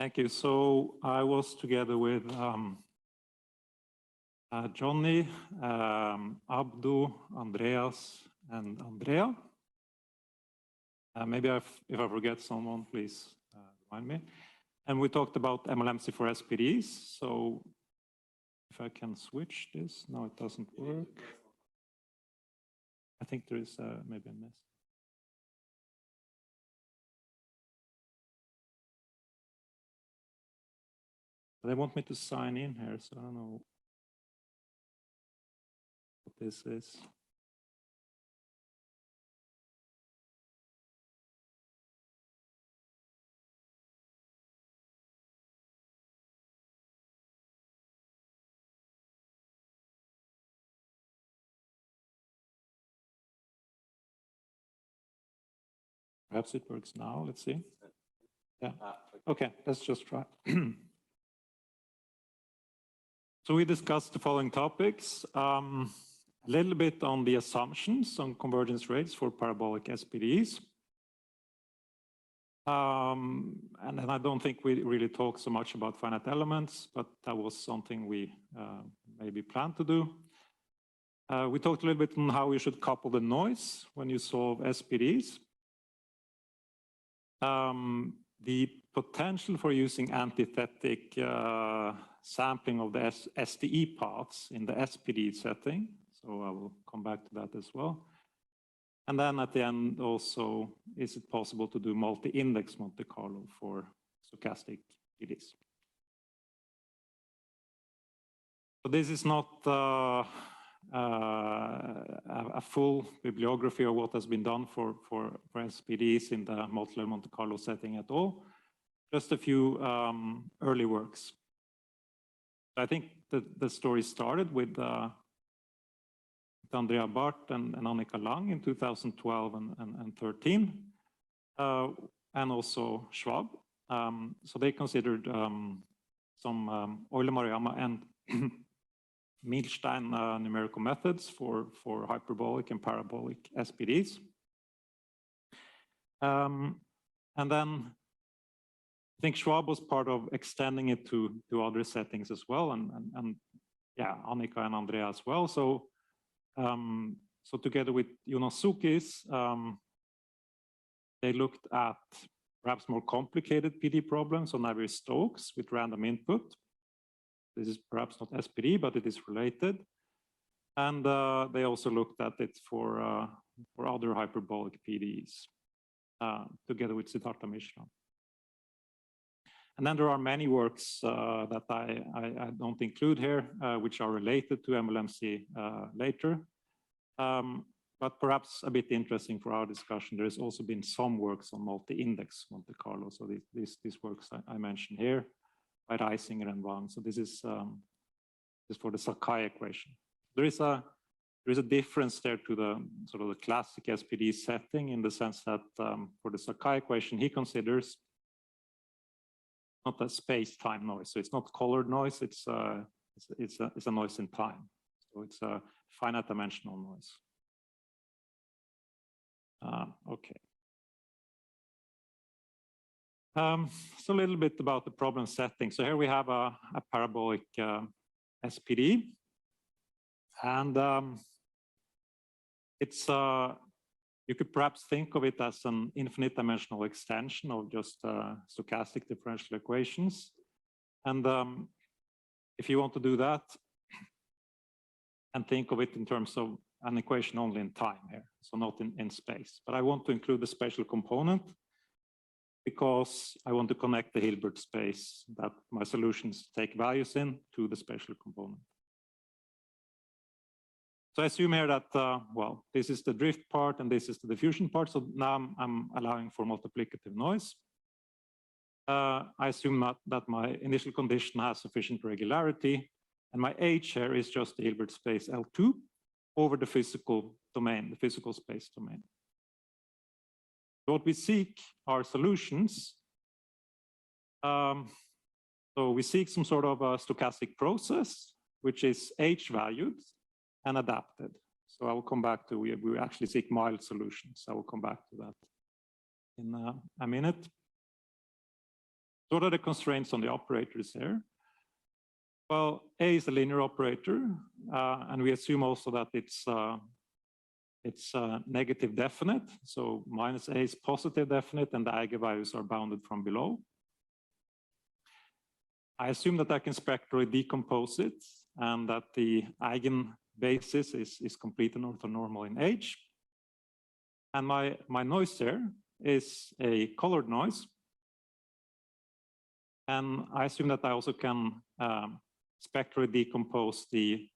Thank you. So I was together with Johnny, Abdu, Andreas, and Andrea. Maybe if I forget someone, please remind me. And we talked about MLMC for SPDEs. So if I can switch this, no, it doesn't work. I think there is maybe a mess. They want me to sign in here, so I don't know what this is. Perhaps it works now. Let's see. Yeah. Okay, let's just try. So we discussed the following topics. A little bit on the assumptions on convergence rates for parabolic SPDEs. And I don't think we really talked so much about finite elements, but that was something we maybe planned to do. We talked a little bit on how you should couple the noise when you solve SPDEs. The potential for using antithetic sampling of the SDE paths in the SPDE setting. So I will come back to that as well. And then at the end also, is it possible to do multi-index Monte Carlo for stochastic PDs? So this is not a full bibliography of what has been done for SPDEs in the multilevel Monte Carlo setting at all. Just a few early works. I think the story started with Andrea Bart and Annika Lang in 2012 and 13, and also Schwab. So they considered some Euler-Maruyama and Milstein numerical methods for hyperbolic and parabolic SPDEs. And then I think Schwab was part of extending it to other settings as well, and yeah, Annika and Andrea as well. So so together with Jonas Sukis, they looked at perhaps more complicated PD problems on Navier-Stokes with random input. This is perhaps not SPD, but it is related. And they also looked at it for other hyperbolic PDEs together with Siddhartha Mishra. And then there are many works that I don't include here, which are related to MLMC later. But perhaps a bit interesting for our discussion, there has also been some works on multi-index Monte Carlo. So these works I mentioned here by Reisinger and Wang. So this is for the Sakai equation. There is a difference there to the sort of the classic SPD setting in the sense that for the Sakai equation, he considers not a space-time noise. So it's not colored noise, it's a noise in time. So it's a finite dimensional noise. Okay. So a little bit about the problem setting. So here we have a parabolic SPD, and it's you could perhaps think of it as an infinite dimensional extension of just stochastic differential equations. And if you want to do that, and think of it in terms of an equation only in time here, so not in space. But I want to include the spatial component because I want to connect the Hilbert space that my solutions take values in to the spatial component. So I assume here that, well, this is the drift part and this is the diffusion part. So now I'm allowing for multiplicative noise. I assume that my initial condition has sufficient regularity, and my H here is just the Hilbert space L2 over the physical domain, the physical space domain. So what we seek are solutions. So we seek some sort of a stochastic process, which is H valued and adapted. So I will come back to, we actually seek mild solutions. I will come back to that in a minute. So what are the constraints on the operators here? Well, A is a linear operator, and we assume also that it's negative definite. So minus A is positive definite, and the eigenvalues are bounded from below. I assume that I can spectrally decompose it, and that the eigenbasis is complete and orthonormal in H. And my noise there is a colored noise. And I assume that I also can spectrally decompose the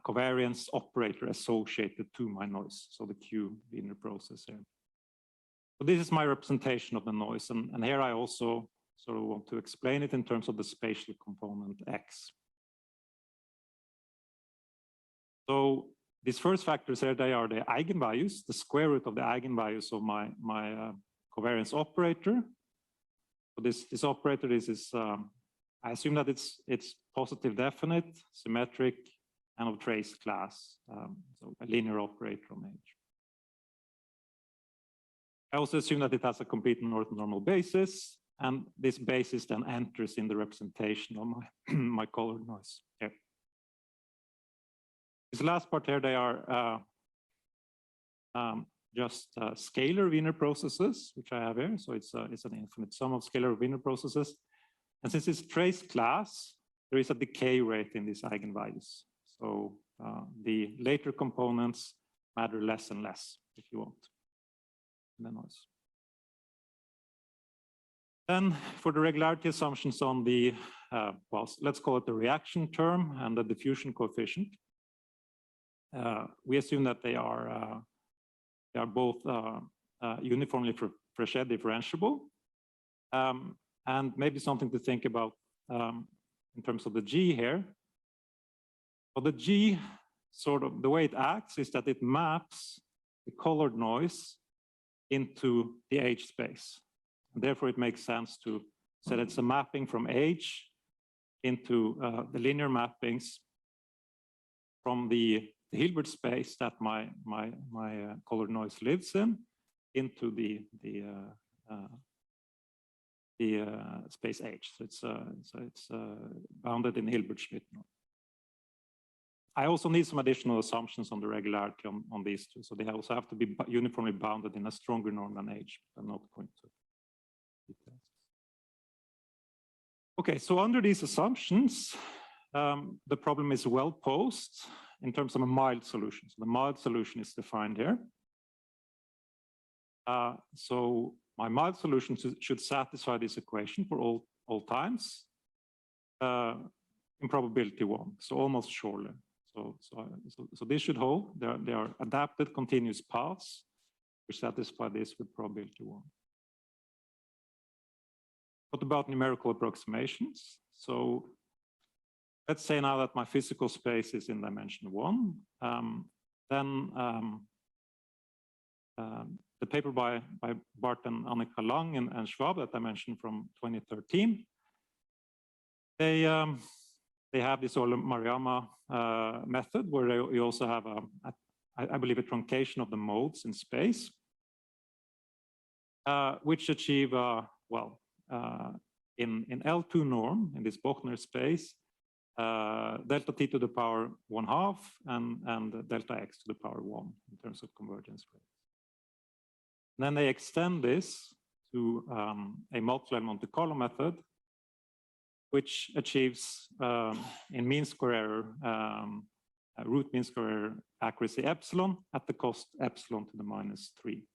covariance operator associated to my noise, so the Q linear process here. So this is my representation of the noise, and here I also sort of want to explain it in terms of the spatial component X. So these first factors here, they are the eigenvalues, the square root of the eigenvalues of my covariance operator. So this operator is I assume that it's positive definite, symmetric, and of trace class, so a linear operator on H. I also assume that it has a complete and orthonormal basis, and this basis then enters in the representation of my colored noise here. This last part here, they are just scalar Wiener processes, which I have here. So it's an infinite sum of scalar Wiener processes. And since it's trace class, there is a decay rate in these eigenvalues. So the later components matter less and less, if you want, in the noise. Then for the regularity assumptions on the, well, let's call it the reaction term and the diffusion coefficient. We assume that they are both uniformly Frechet differentiable. And maybe something to think about in terms of the G here. Well, the G, sort of the way it acts is that it maps the colored noise into the H space. And therefore, it makes sense to say that it's a mapping from H into the linear mappings from the Hilbert space that my colored noise lives in into the space H. So it's bounded in Hilbert-Schmidt. I also need some additional assumptions on the regularity on these two. So they also have to be uniformly bounded in a stronger norm than H. I'm not going to details. Okay, so under these assumptions, the problem is well posed in terms of a mild solution. So the mild solution is defined here. So my mild solution should satisfy this equation for all times in probability 1, so almost surely. So this should hold. There are adapted continuous paths which satisfy this with probability 1. What about numerical approximations? So let's say now that my physical space is in dimension 1. Then the paper by Bart and Annika Lang and Schwab that I mentioned from 2013, they have this Euler-Maruyama method where you also have I believe a truncation of the modes in space, which achieve well in L2 norm in this Bochner space, delta t to the power 1/2 and delta x to the power 1 in terms of convergence rate. Then they extend this to a multilevel Monte Carlo method, which achieves in mean square error, root mean square error accuracy epsilon at the cost epsilon to the -3.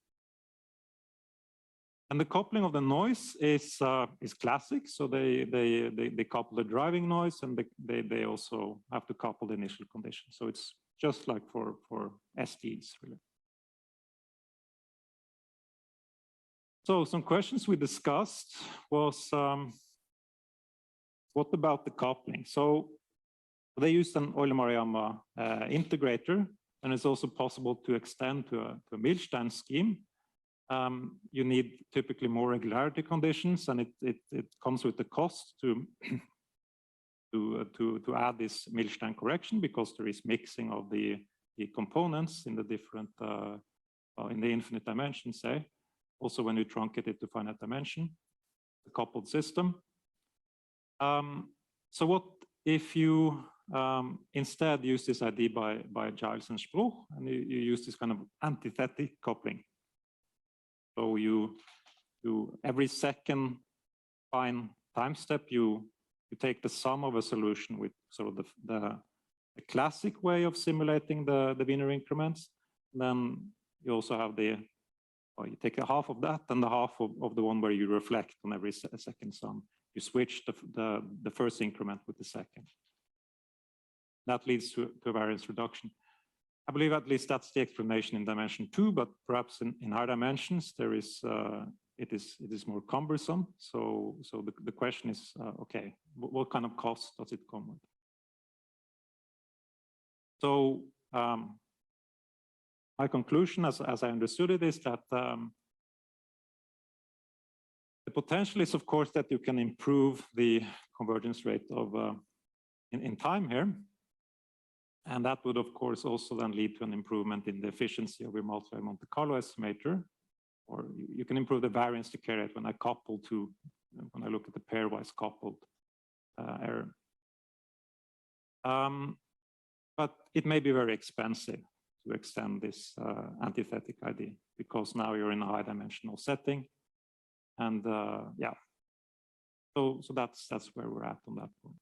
And the coupling of the noise is classic. So they couple the driving noise, and they also have to couple the initial condition. So it's just like for SPDEs, really. So some questions we discussed was, what about the coupling? So they used an Euler-Maruyama integrator, and it's also possible to extend to a Milstein scheme. You need typically more regularity conditions, and it comes with the cost to add this Milstein correction, because there is mixing of the components in the different in the infinite dimensions, say. Also, when you truncate it to finite dimension. coupled system. So what if you instead use this idea by Giles and Spruch, and you use this kind of antithetic coupling? So you every second fine time step, you take the sum of a solution with sort of the classic way of simulating the Wiener increments. Then you also have you take a half of that and the half of the one where you reflect on every second sum. You switch the first increment with the second. That leads to a variance reduction. I believe at least that's the explanation in dimension 2, but perhaps in higher dimensions there is it is more cumbersome. So the question is, okay, what kind of cost does it come with? So my conclusion, as I understood it, is that the potential is, of course, that you can improve the convergence rate of in time here. And that would, of course, also then lead to an improvement in the efficiency of your multilevel Monte Carlo estimator. Or you can improve the variance decay rate when I look at the pairwise coupled error. But it may be very expensive to extend this antithetic idea, because now you're in a high dimensional setting. And yeah, so that's where we're at on that point.